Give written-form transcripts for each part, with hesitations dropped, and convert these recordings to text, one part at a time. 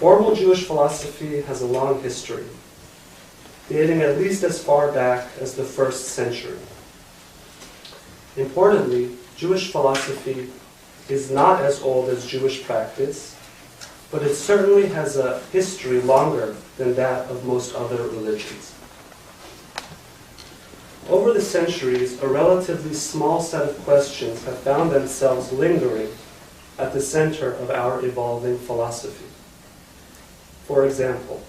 Formal Jewish philosophy has a long history, dating at least as far back as the 1st century. Importantly, Jewish philosophy is not as old as Jewish practice, but it certainly has a history longer than that of most other religions. Over the centuries, a relatively small set of questions have found themselves lingering at the center of our evolving philosophy. For example,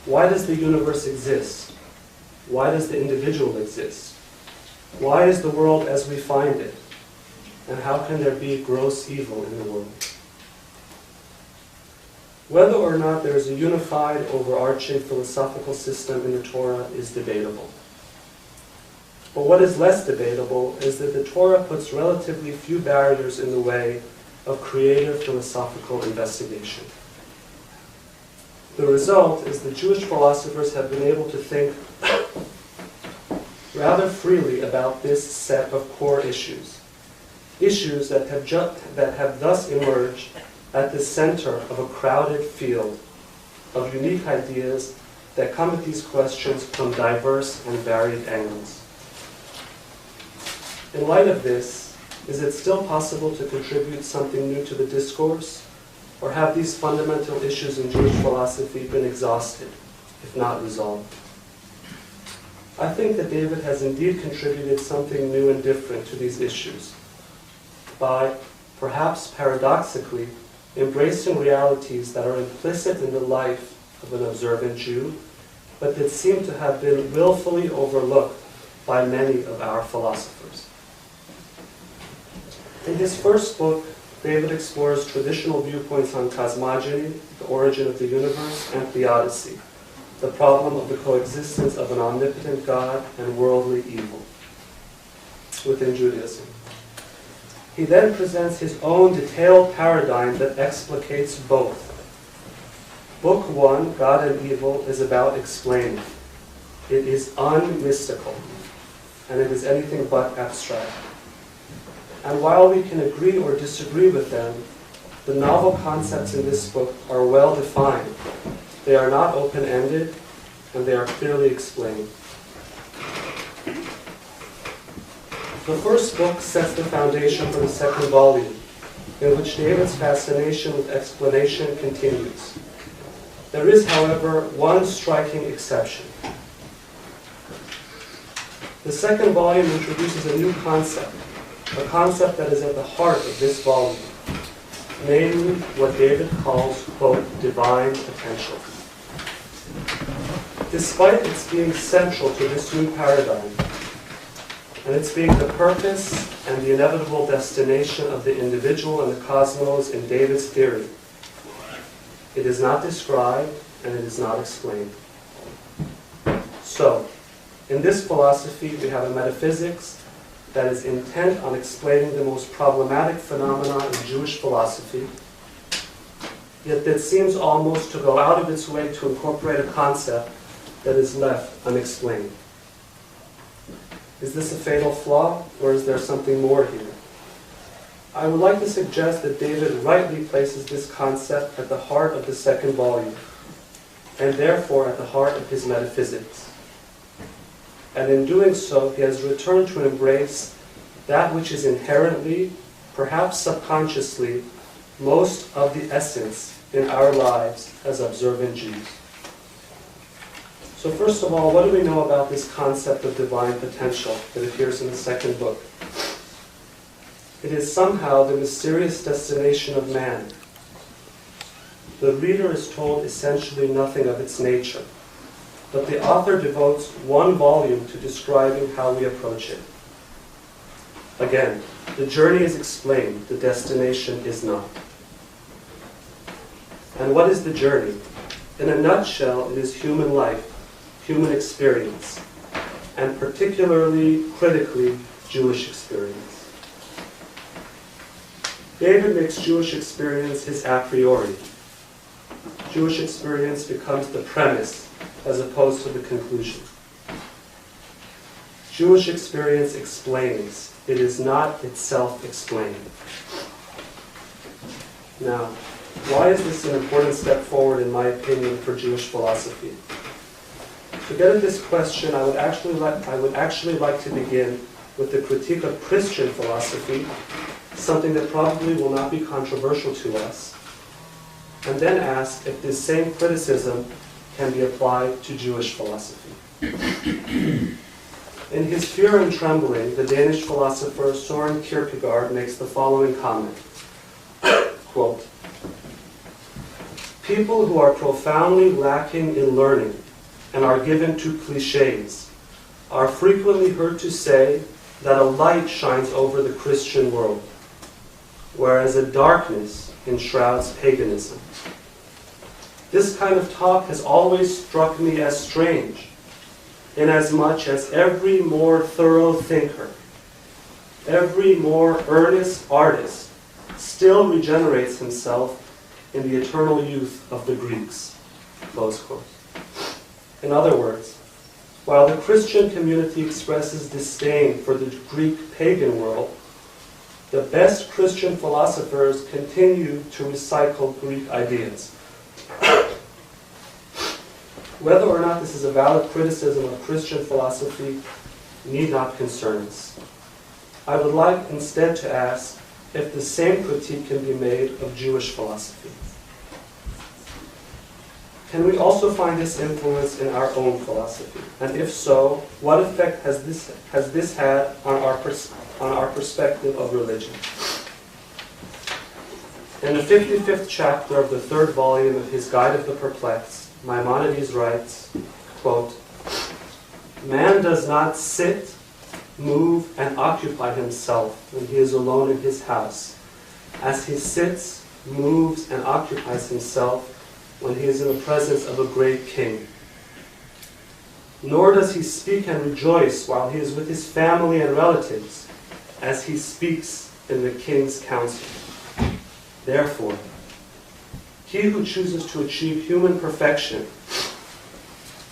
why does the universe exist? Why does the individual exist? Why is the world as we find it? And how can there be gross evil in the world? Whether or not there is a unified, overarching philosophical system in the Torah is debatable. But what is less debatable is that the Torah puts relatively few barriers in the way of creative philosophical investigation. The result is that Jewish philosophers have been able to think rather freely about this set of core issues, issues that have thus emerged at the center of a crowded field of unique ideas that come at these questions from diverse and varied angles. In light of this, is it still possible to contribute something new to the discourse? Or have these fundamental issues in Jewish philosophy been exhausted, if not resolved? I think that David has indeed contributed something new and different to these issues by, perhaps paradoxically, embracing realities that are implicit in the life of an observant Jew, but that seem to have been willfully overlooked by many of our philosophers. In his first book, David explores traditional viewpoints on cosmogony, the origin of the universe, and theodicy, the problem of the coexistence of an omnipotent God and worldly evil within Judaism. He then presents his own detailed paradigm that explicates both. Book 1, God and Evil, is about explaining. It is unmystical, and it is anything but abstract. And while we can agree or disagree with them, the novel concepts in this book are well defined. They are not open-ended, and they are clearly explained. The first book sets the foundation for the second volume, in which David's fascination with explanation continues. There is, however, one striking exception. The second volume introduces a new concept, a concept that is at the heart of this volume, namely what David calls, quote, divine potential. Despite its being central to this new paradigm, and its being the purpose and the inevitable destination of the individual and the cosmos in David's theory, it is not described and it is not explained. So, in this philosophy, we have a metaphysics that is intent on explaining the most problematic phenomena in Jewish philosophy, yet that seems almost to go out of its way to incorporate a concept that is left unexplained. Is this a fatal flaw, or is there something more here? I would like to suggest that David rightly places this concept at the heart of the second volume, and therefore at the heart of his metaphysics. And in doing so, he has returned to embrace that which is inherently, perhaps subconsciously, most of the essence in our lives as observant Jews. So first of all, what do we know about this concept of divine potential that appears in the second book? It is somehow the mysterious destination of man. The reader is told essentially nothing of its nature, but the author devotes one volume to describing how we approach it. Again, the journey is explained, the destination is not. And what is the journey? In a nutshell, it is human life, human experience, and particularly, critically, Jewish experience. David makes Jewish experience his a priori. Jewish experience becomes the premise as opposed to the conclusion. Jewish experience explains. It is not itself explained. Now, Why is this an important step forward, in my opinion, for Jewish philosophy? To get at this question, I would actually like to begin with the critique of Christian philosophy, something that probably will not be controversial to us, and then ask if this same criticism can be applied to Jewish philosophy. In his Fear and Trembling, the Danish philosopher Søren Kierkegaard makes the following comment, quote, "People who are profoundly lacking in learning and are given to cliches are frequently heard to say that a light shines over the Christian world, whereas a darkness enshrouds paganism. This kind of talk has always struck me as strange, inasmuch as every more thorough thinker, every more earnest artist still regenerates himself in the eternal youth of the Greeks." Close quote. In other words, while the Christian community expresses disdain for the Greek pagan world, the best Christian philosophers continue to recycle Greek ideas. Whether or not this is a valid criticism of Christian philosophy need not concern us. I would like instead to ask if the same critique can be made of Jewish philosophy. Can we also find this influence in our own philosophy? And if so, what effect has this had on our perspective of religion? In the 55th chapter of the 3rd volume of his Guide of the Perplexed, Maimonides writes, quote, "Man does not sit, move, and occupy himself when he is alone in his house, as he sits, moves, and occupies himself when he is in the presence of a great king. Nor does he speak and rejoice while he is with his family and relatives, as he speaks in the king's council. Therefore, he who chooses to achieve human perfection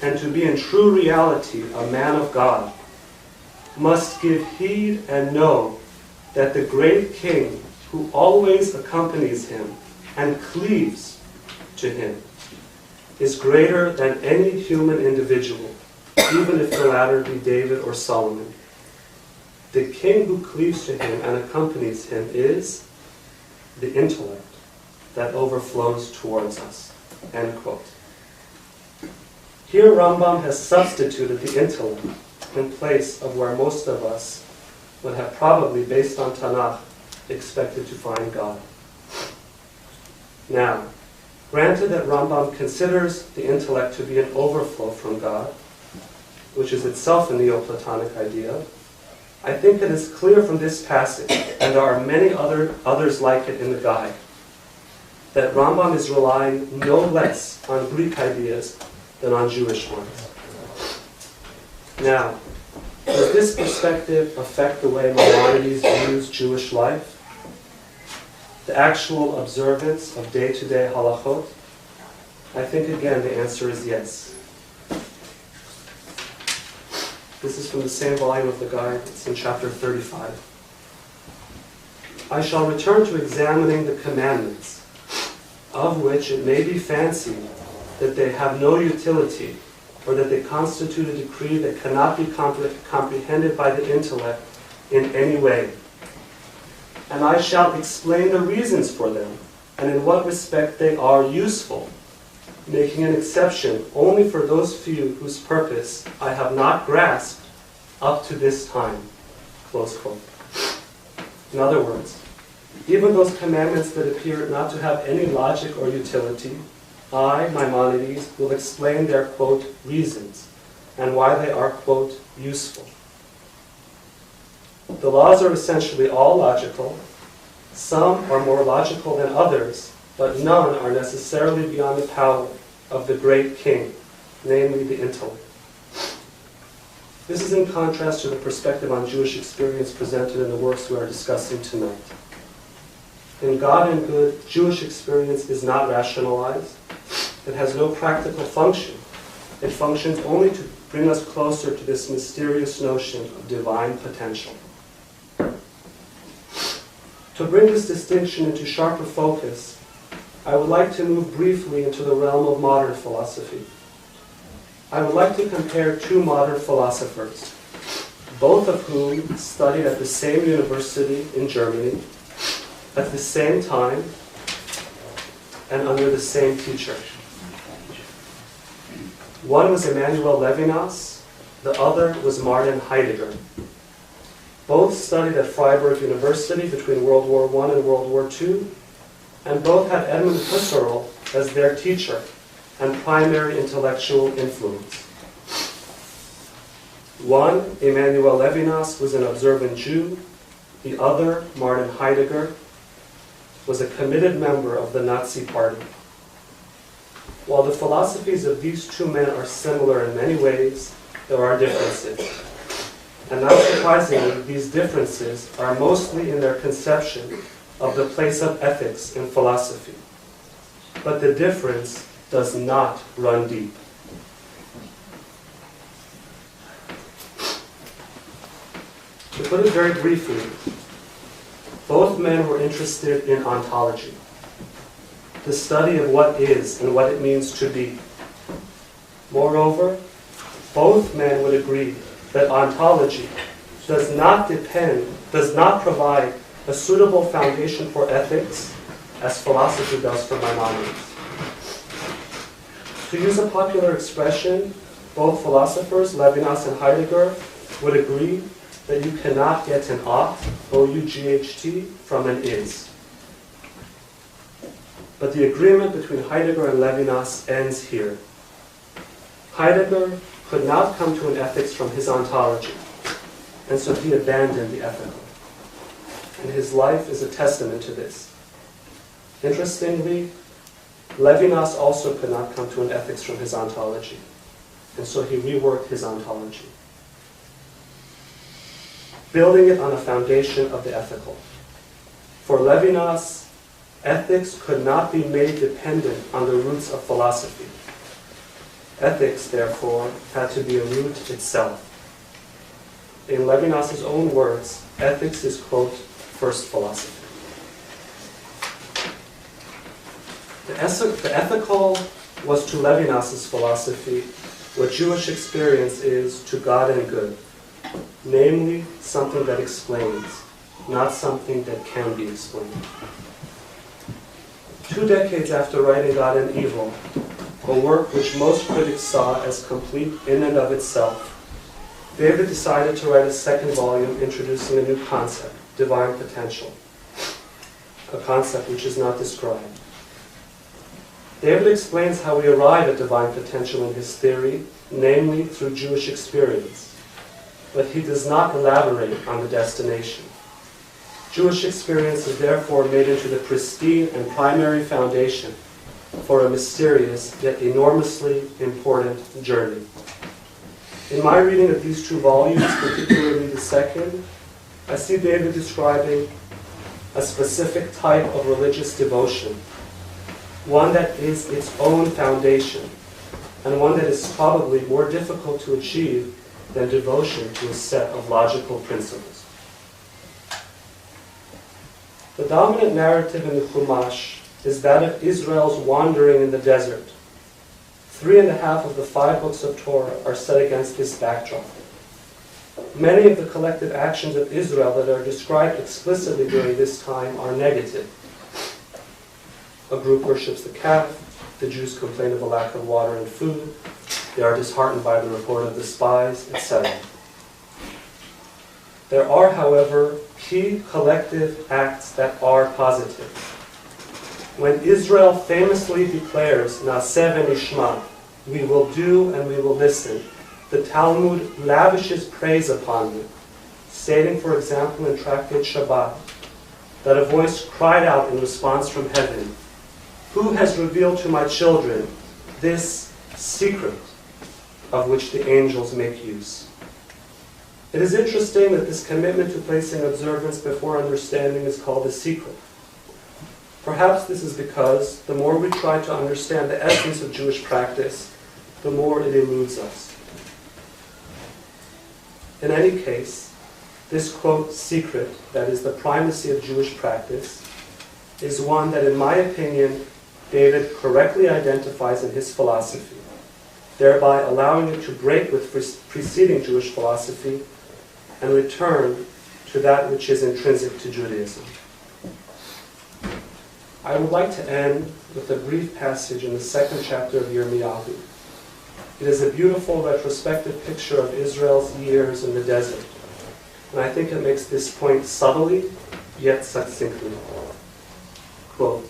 and to be in true reality a man of God must give heed and know that the great king who always accompanies him and cleaves to him is greater than any human individual, even if the latter be David or Solomon. The king who cleaves to him and accompanies him is the intellect that overflows towards us." End quote. Here Rambam has substituted the intellect in place of where most of us would have probably, based on Tanakh, expected to find God. Now, granted that Rambam considers the intellect to be an overflow from God, which is itself a Neoplatonic idea, I think it is clear from this passage, and there are many others like it in the guide, that Rambam is relying no less on Greek ideas than on Jewish ones. Now, does this perspective affect the way Maimonides views Jewish life? The actual observance of day-to-day halachot? I think again the answer is yes. This is from the same volume of the guide. It's in chapter 35. "I shall return to examining the commandments, of which it may be fancied that they have no utility, or that they constitute a decree that cannot be comprehended by the intellect in any way. And I shall explain the reasons for them, and in what respect they are useful, making an exception only for those few whose purpose I have not grasped up to this time." Close quote. In other words, even those commandments that appear not to have any logic or utility, I, Maimonides, will explain their, quote, reasons, and why they are, quote, useful. The laws are essentially all logical. Some are more logical than others, but none are necessarily beyond the power of the great king, namely the intellect. This is in contrast to the perspective on Jewish experience presented in the works we are discussing tonight. In God and Good, Jewish experience is not rationalized. It has no practical function. It functions only to bring us closer to this mysterious notion of divine potential. To bring this distinction into sharper focus, I would like to move briefly into the realm of modern philosophy. I would like to compare two modern philosophers, both of whom studied at the same university in Germany, at the same time, and under the same teacher. One was Emmanuel Levinas, the other was Martin Heidegger. Both studied at Freiburg University between World War I and World War II, and both had Edmund Husserl as their teacher and primary intellectual influence. One, Emmanuel Levinas, was an observant Jew. The other, Martin Heidegger, was a committed member of the Nazi Party. While the philosophies of these two men are similar in many ways, there are differences. And not surprisingly, these differences are mostly in their conception of the place of ethics in philosophy. But the difference does not run deep. To put it very briefly, both men were interested in ontology, the study of what is and what it means to be. Moreover, both men would agree that ontology does not provide a suitable foundation for ethics, as philosophy does for Maimonides. To use a popular expression, both philosophers, Levinas and Heidegger, would agree that you cannot get an ought, O-U-G-H-T, from an is. But the agreement between Heidegger and Levinas ends here. Heidegger could not come to an ethics from his ontology, and so he abandoned the ethical. And his life is a testament to this. Interestingly, Levinas also could not come to an ethics from his ontology, and so he reworked his ontology, building it on a foundation of the ethical. For Levinas, ethics could not be made dependent on the roots of philosophy. Ethics, therefore, had to be a root itself. In Levinas' own words, ethics is, quote, first philosophy. The ethical was to Levinas' philosophy what Jewish experience is to God and good, namely something that explains, not something that can be explained. 2 decades after writing God and Evil, a work which most critics saw as complete in and of itself, David decided to write a second volume introducing a new concept, divine potential, a concept which is not described. David explains how we arrive at divine potential in his theory, namely through Jewish experience, but he does not elaborate on the destination. Jewish experience is therefore made into the pristine and primary foundation for a mysterious yet enormously important journey. In my reading of these 2 volumes, particularly the second, I see David describing a specific type of religious devotion, one that is its own foundation, and one that is probably more difficult to achieve than devotion to a set of logical principles. The dominant narrative in the Chumash is that of Israel's wandering in the desert. 3.5 of the 5 books of Torah are set against this backdrop. Many of the collective actions of Israel that are described explicitly during this time are negative. A group worships the calf, the Jews complain of a lack of water and food, they are disheartened by the report of the spies, etc. There are, however, key collective acts that are positive. When Israel famously declares, Naseh v'nishma, we will do and we will listen, the Talmud lavishes praise upon them, stating, for example, in Tractate Shabbat, that a voice cried out in response from heaven, "Who has revealed to my children this secret of which the angels make use?" It is interesting that this commitment to placing observance before understanding is called a secret. Perhaps this is because the more we try to understand the essence of Jewish practice, the more it eludes us. In any case, this, quote, secret, that is the primacy of Jewish practice, is one that, in my opinion, David correctly identifies in his philosophy, thereby allowing it to break with preceding Jewish philosophy and return to that which is intrinsic to Judaism. I would like to end with a brief passage in the second chapter of Yirmiyahu. It is a beautiful retrospective picture of Israel's years in the desert, and I think it makes this point subtly, yet succinctly. Quote,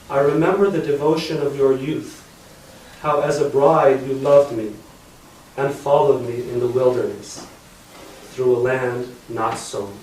I remember the devotion of your youth, how as a bride you loved me and followed me in the wilderness, through a land not sown.